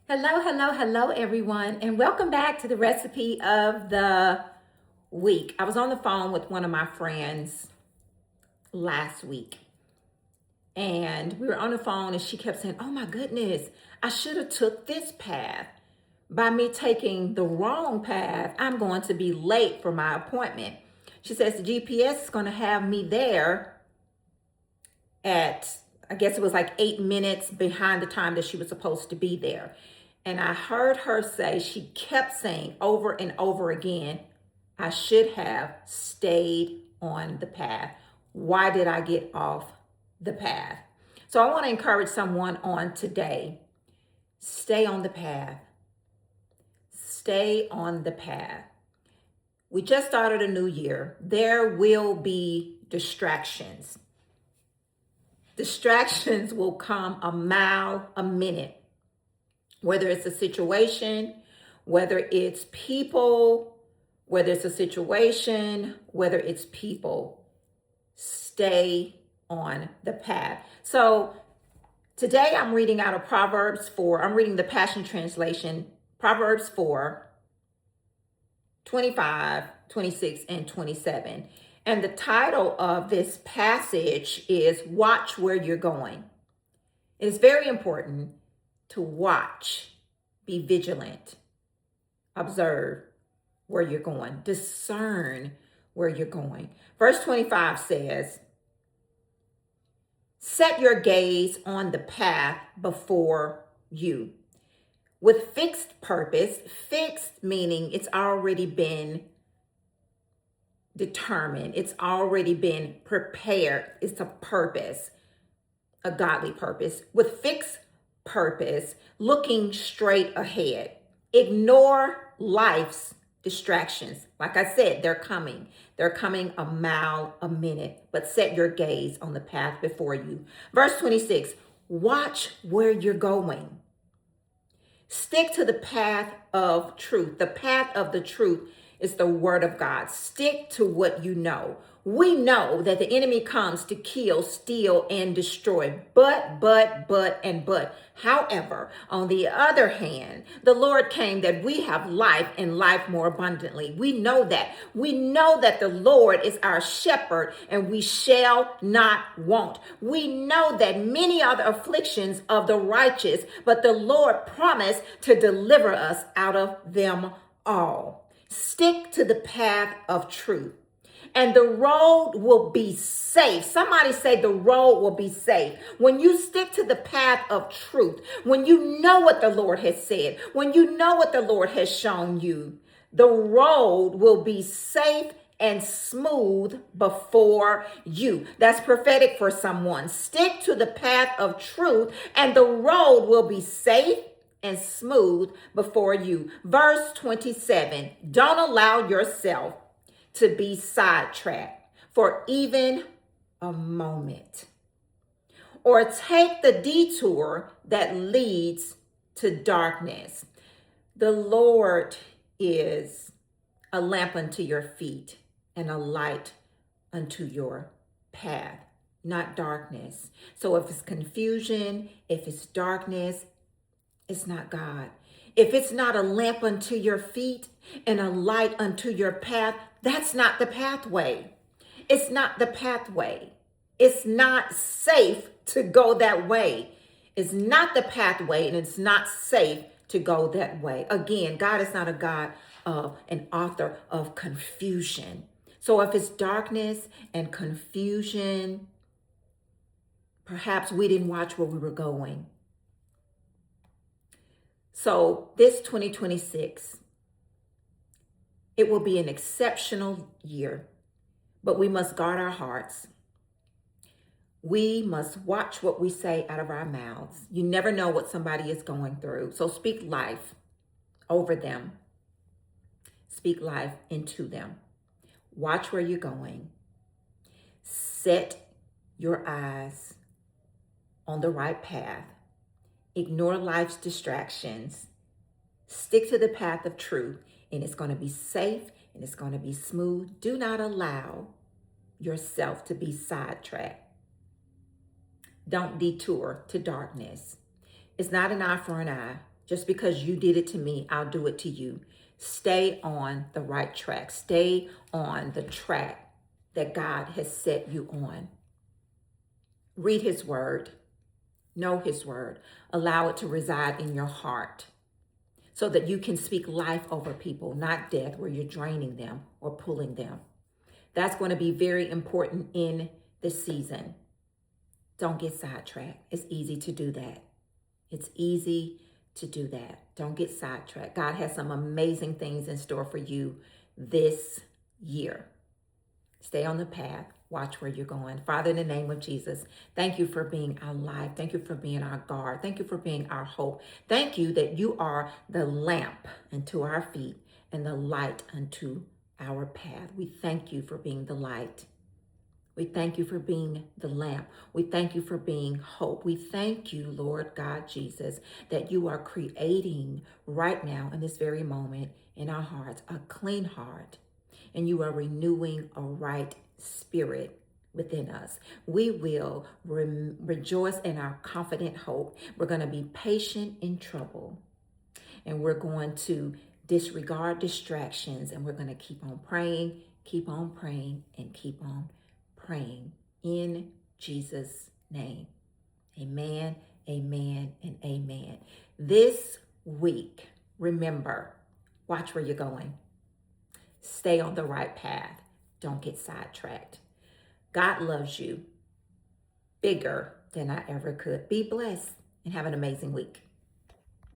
Hello, hello, hello, everyone, and welcome back to the recipe of the week. I was on the phone with one of my friends last week, and we were on the phone, and she kept saying, "Oh my goodness, I should have took this path. By me taking the wrong path, I'm going to be late for my appointment." She says the GPS is going to have me there at, I guess it was like 8 minutes behind the time that she was supposed to be there. And I heard her say, she kept saying over and over again, I should have stayed on the path. Why did I get off the path? So I want to encourage someone on today. Stay on the path. Stay on the path. We just started a new year. There will be distractions. Distractions will come a mile a minute, whether it's a situation, whether it's people, whether it's a situation, whether it's people. Stay on the path. So today I'm reading out of Proverbs 4. I'm reading the Passion Translation, Proverbs 4, 25, 26, and 27. And the title of this passage is Watch Where You're Going. It is very important to watch, be vigilant, observe where you're going, discern where you're going. Verse 25 says, set your gaze on the path before you with fixed purpose. Fixed meaning it's already been determined, it's already been prepared. It's a purpose, a godly purpose. With fixed purpose, looking straight ahead. Ignore life's distractions. Like I said, they're coming. They're coming a mile a minute, but set your gaze on the path before you. Verse 26, watch where you're going. Stick to the path of truth. The path of the truth is the word of God. Stick to what you know. We know that the enemy comes to kill, steal, and destroy. But. However, on the other hand, the Lord came that we have life and life more abundantly. We know that. We know that the Lord is our shepherd and we shall not want. We know that many are the afflictions of the righteous, but the Lord promised to deliver us out of them all. Stick to the path of truth, and the road will be safe. Somebody say the road will be safe. When you stick to the path of truth, when you know what the Lord has said, when you know what the Lord has shown you, the road will be safe and smooth before you. That's prophetic for someone. Stick to the path of truth, and the road will be safe and smooth before you. Verse 27, don't allow yourself to be sidetracked for even a moment, or take the detour that leads to darkness. The Lord is a lamp unto your feet and a light unto your path, not darkness. So if it's confusion, if it's darkness, it's not God. If it's not a lamp unto your feet and a light unto your path, that's not the pathway. It's not the pathway. It's not safe to go that way. It's not the pathway, and it's not safe to go that way. Again, God is not a God of an author of confusion. So if it's darkness and confusion, perhaps we didn't watch where we were going. So this 2026, it will be an exceptional year, but we must guard our hearts. We must watch what we say out of our mouths. You never know what somebody is going through. So speak life over them. Speak life into them. Watch where you're going. Set your eyes on the right path. Ignore life's distractions. Stick to the path of truth, and it's going to be safe and it's going to be smooth. Do not allow yourself to be sidetracked. Don't detour to darkness. It's not an eye for an eye. Just because you did it to me, I'll do it to you. Stay on the right track. Stay on the track that God has set you on. Read his word. Know his word. Allow it to reside in your heart so that you can speak life over people, not death, where you're draining them or pulling them. That's going to be very important in this season. Don't get sidetracked. It's easy to do that. It's easy to do that. Don't get sidetracked. God has some amazing things in store for you this year. Stay on the path. Watch where you're going. Father, in the name of Jesus, thank you for being our life. Thank you for being our guard. Thank you for being our hope. Thank you that you are the lamp unto our feet and the light unto our path. We thank you for being the light. We thank you for being the lamp. We thank you for being hope. We thank you, Lord God Jesus, that you are creating right now in this very moment in our hearts a clean heart, and you are renewing a right spirit within us. We will rejoice in our confident hope. We're going to be patient in trouble, and we're going to disregard distractions, and we're going to keep on praying, and keep on praying in Jesus' name. Amen, amen, and amen. This week, remember, watch where you're going. Stay on the right path. Don't get sidetracked. God loves you bigger than I ever could. Be blessed and have an amazing week.